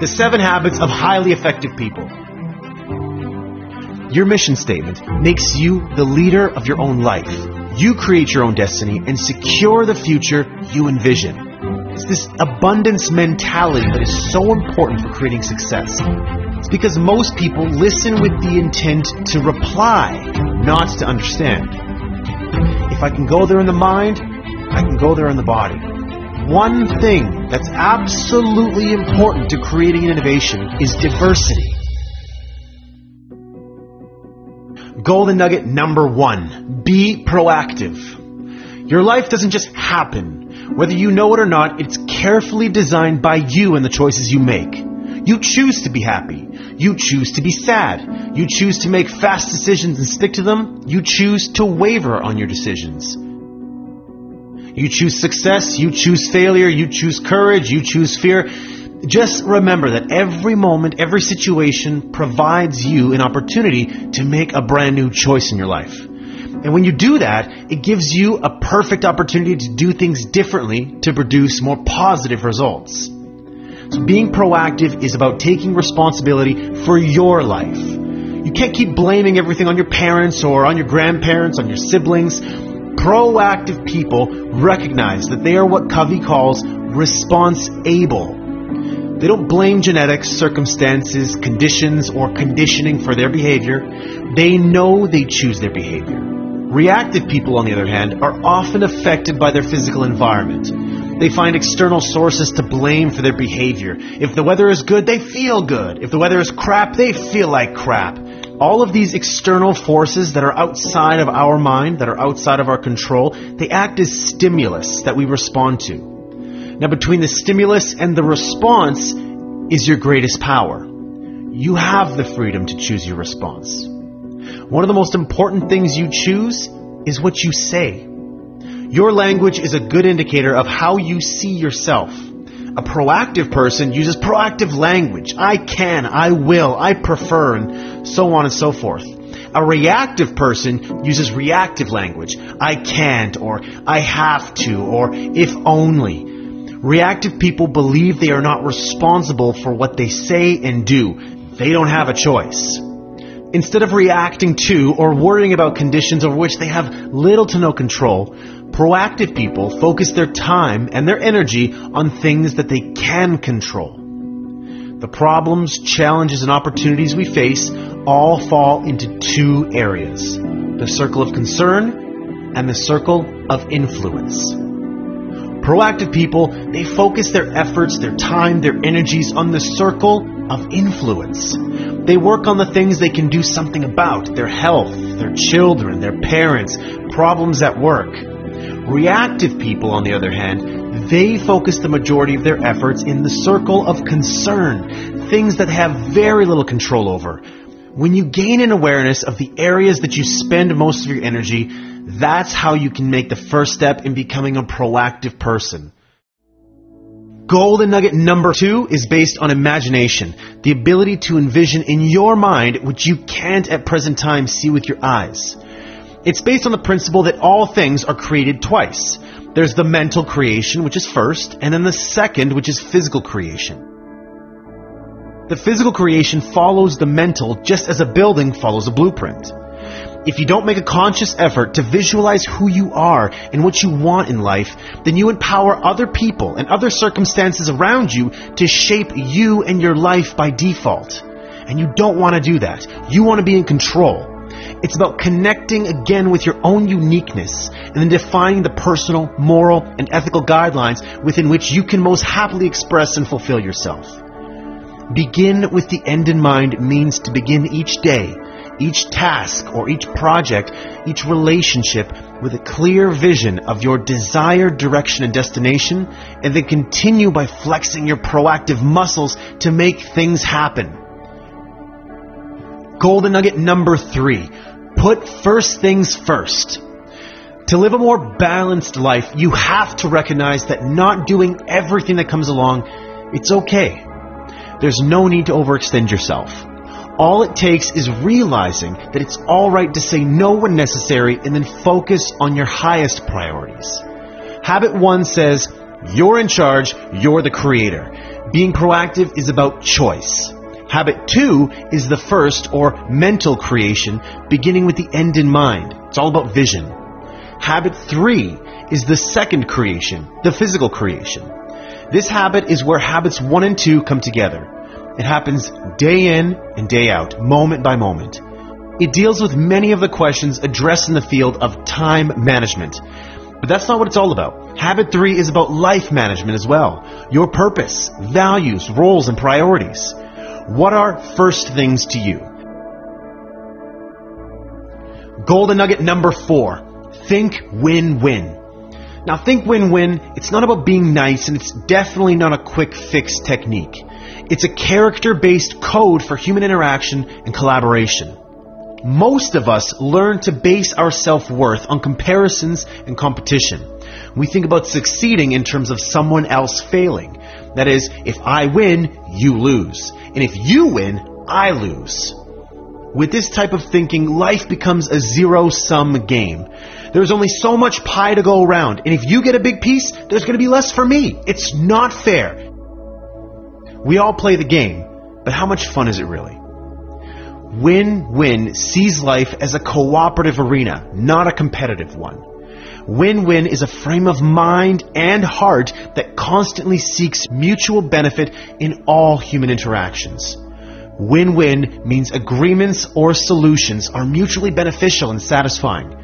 The 7 Habits of Highly Effective People. Your mission statement makes you the leader of your own life. You create your own destiny and secure the future you envision. It's this abundance mentality that is so important for creating success. It's because most people listen with the intent to reply, not to understand. If I can go there in the mind, I can go there in the body. One thing that's absolutely important to creating an innovation is diversity. Golden nugget number 1, be proactive. Your life doesn't just happen. Whether you know it or not, it's carefully designed by you and the choices you make. You choose to be happy. You choose to be sad. You choose to make fast decisions and stick to them. You choose to waver on your decisions. You choose success, you choose failure, you choose courage, you choose fear. Just remember that every moment, every situation provides you an opportunity to make a brand new choice in your life. And when you do that, it gives you a perfect opportunity to do things differently to produce more positive results. So being proactive is about taking responsibility for your life. You can't keep blaming everything on your parents or on your grandparents, on your siblings. Proactive people recognize that they are what Covey calls response-able. They don't blame genetics, circumstances, conditions, or conditioning for their behavior. They know they choose their behavior. Reactive people, on the other hand, are often affected by their physical environment. They find external sources to blame for their behavior. If the weather is good, they feel good. If the weather is crap, they feel like crap. All of these external forces that are outside of our mind, that are outside of our control, they act as stimulus that we respond to. Now, between the stimulus and the response is your greatest power. You have the freedom to choose your response. One of the most important things you choose is what you say. Your language is a good indicator of how you see yourself. A proactive person uses proactive language. I can, I will, I prefer, and so on and so forth. A reactive person uses reactive language. I can't, or I have to, or if only. Reactive people believe they are not responsible for what they say and do. They don't have a choice. Instead of reacting to or worrying about conditions over which they have little to no control, proactive people focus their time and their energy on things that they can control. The problems, challenges, and opportunities we face all fall into 2 areas: the circle of concern and the circle of influence. Proactive people, they focus their efforts, their time, their energies on the circle of influence. They work on the things they can do something about: their health, their children, their parents, problems at work. Reactive people, on the other hand, they focus the majority of their efforts in the circle of concern, things that have very little control over. When you gain an awareness of the areas that you spend most of your energy, that's how you can make the first step in becoming a proactive person. Golden nugget number 2 is based on imagination, the ability to envision in your mind which you can't at present time see with your eyes. It's based on the principle that all things are created twice. There's the mental creation, which is first, and then the second, which is physical creation. The physical creation follows the mental just as a building follows a blueprint. If you don't make a conscious effort to visualize who you are and what you want in life, then you empower other people and other circumstances around you to shape you and your life by default. And you don't want to do that. You want to be in control. It's about connecting again with your own uniqueness and then defining the personal, moral, and ethical guidelines within which you can most happily express and fulfill yourself. Begin with the end in mind means to begin each day, each task or each project, each relationship with a clear vision of your desired direction and destination, and then continue by flexing your proactive muscles to make things happen. Golden nugget number 3, put first things first. To live a more balanced life, you have to recognize that not doing everything that comes along, it's okay. There's no need to overextend yourself. All it takes is realizing that it's all right to say no when necessary and then focus on your highest priorities. Habit 1 says, You're in charge, you're the creator. Being proactive is about choice. Habit 2 is the first, or mental creation, beginning with the end in mind. It's all about vision. Habit 3 is the second creation, the physical creation. This habit is where habits 1 and 2 come together. It happens day in and day out, moment by moment. It deals with many of the questions addressed in the field of time management. But that's not what it's all about. Habit 3 is about life management as well. Your purpose, values, roles, and priorities. What are first things to you? Golden nugget number 4. Think win-win. Now, think win-win, it's not about being nice, and it's definitely not a quick fix technique. It's a character-based code for human interaction and collaboration. Most of us learn to base our self-worth on comparisons and competition. We think about succeeding in terms of someone else failing. That is, if I win, you lose. And if you win, I lose. With this type of thinking, life becomes a zero-sum game. There's only so much pie to go around, and if you get a big piece, there's going to be less for me. It's not fair. We all play the game, but how much fun is it really? Win-win sees life as a cooperative arena, not a competitive one. Win-win is a frame of mind and heart that constantly seeks mutual benefit in all human interactions. Win-win means agreements or solutions are mutually beneficial and satisfying.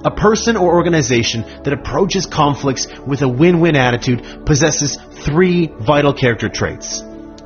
A person or organization that approaches conflicts with a win-win attitude possesses 3 vital character traits.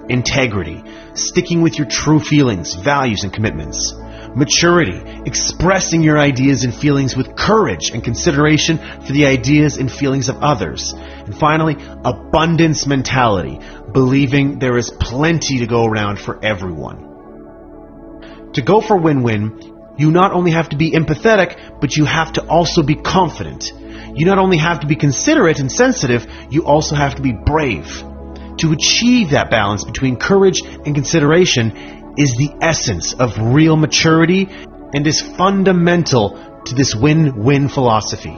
Integrity, sticking with your true feelings, values, and commitments. Maturity, expressing your ideas and feelings with courage and consideration for the ideas and feelings of others. And finally, abundance mentality, believing there is plenty to go around for everyone. To go for win-win, you not only have to be empathetic, but you have to also be confident. You not only have to be considerate and sensitive, you also have to be brave. To achieve that balance between courage and consideration is the essence of real maturity and is fundamental to this win-win philosophy.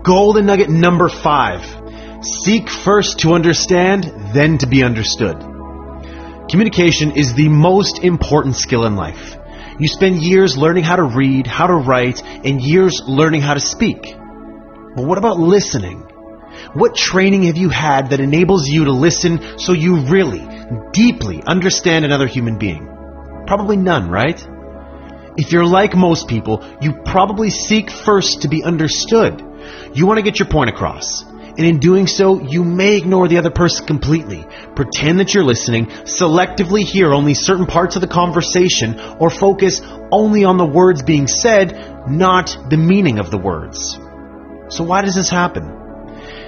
Golden nugget number 5. Seek first to understand, then to be understood. Communication is the most important skill in life. You spend years learning how to read, how to write, and years learning how to speak. But what about listening? What training have you had that enables you to listen so you really, deeply understand another human being? Probably none, right? If you're like most people, you probably seek first to be understood. You want to get your point across. And in doing so, you may ignore the other person completely, pretend that you're listening, selectively hear only certain parts of the conversation, or focus only on the words being said, not the meaning of the words. So why does this happen?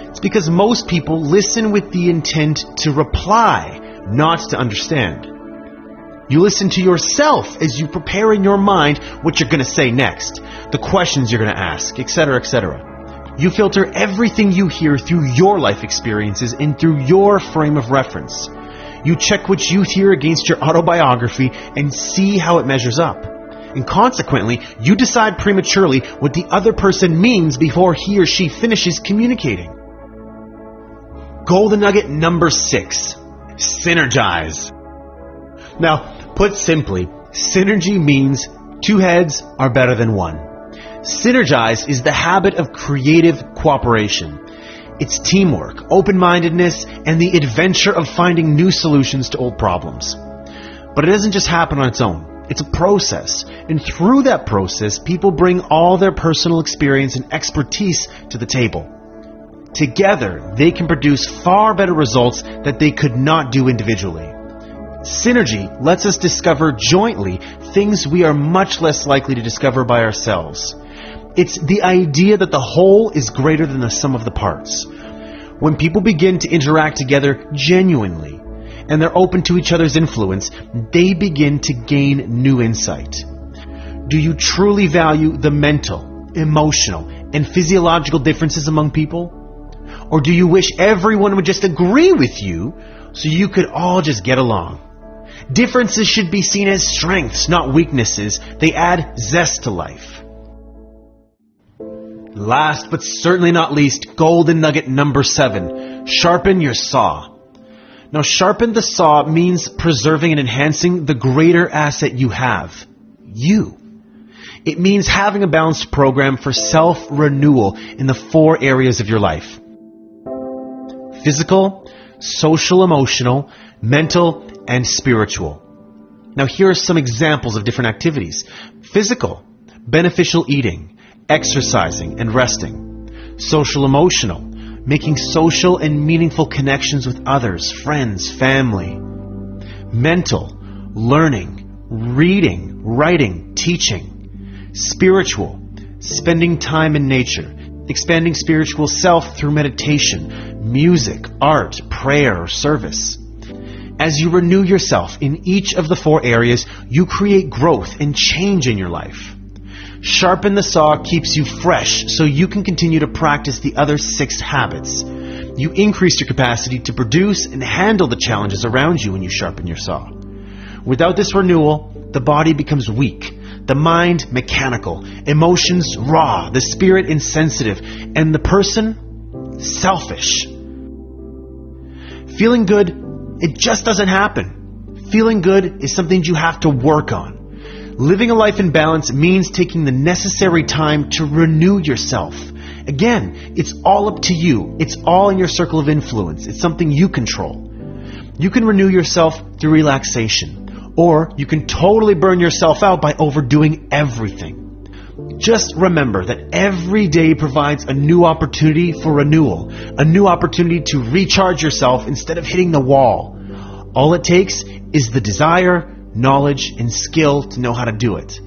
It's because most people listen with the intent to reply, not to understand. You listen to yourself as you prepare in your mind what you're going to say next, the questions you're going to ask, etc., etc. You filter everything you hear through your life experiences and through your frame of reference. You check what you hear against your autobiography and see how it measures up. And consequently, you decide prematurely what the other person means before he or she finishes communicating. Golden nugget number 6. Synergize. Now, put simply, synergy means 2 heads are better than 1. Synergize is the habit of creative cooperation. It's teamwork, open-mindedness, and the adventure of finding new solutions to old problems. But it doesn't just happen on its own. It's a process. And through that process, people bring all their personal experience and expertise to the table. Together, they can produce far better results that they could not do individually. Synergy lets us discover jointly things we are much less likely to discover by ourselves. It's the idea that the whole is greater than the sum of the parts. When people begin to interact together genuinely, and they're open to each other's influence, they begin to gain new insight. Do you truly value the mental, emotional, and physiological differences among people? Or do you wish everyone would just agree with you so you could all just get along? Differences should be seen as strengths, not weaknesses. They add zest to life. Last but certainly not least, golden nugget number 7, sharpen your saw. Now, sharpen the saw means preserving and enhancing the greater asset you have, you. It means having a balanced program for self-renewal in the 4 areas of your life: physical, social, emotional, mental, and spiritual. Now, here are some examples of different activities. Physical, beneficial eating, exercising, and resting. Social, emotional, making social and meaningful connections with others, friends, family. Mental, learning, reading, writing, teaching. Spiritual, spending time in nature, expanding spiritual self through meditation, music, art, prayer, or service. As you renew yourself in each of the 4 areas, you create growth and change in your life. Sharpen the saw keeps you fresh so you can continue to practice the other 6 habits. You increase your capacity to produce and handle the challenges around you when you sharpen your saw. Without this renewal, the body becomes weak, the mind mechanical, emotions raw, the spirit insensitive, and the person selfish. Feeling good, it just doesn't happen. Feeling good is something you have to work on. Living a life in balance means taking the necessary time to renew yourself. Again, it's all up to you. It's all in your circle of influence. It's something you control. You can renew yourself through relaxation, or you can totally burn yourself out by overdoing everything. Just remember that every day provides a new opportunity for renewal, a new opportunity to recharge yourself instead of hitting the wall. All it takes is the desire, knowledge, and skill to know how to do it.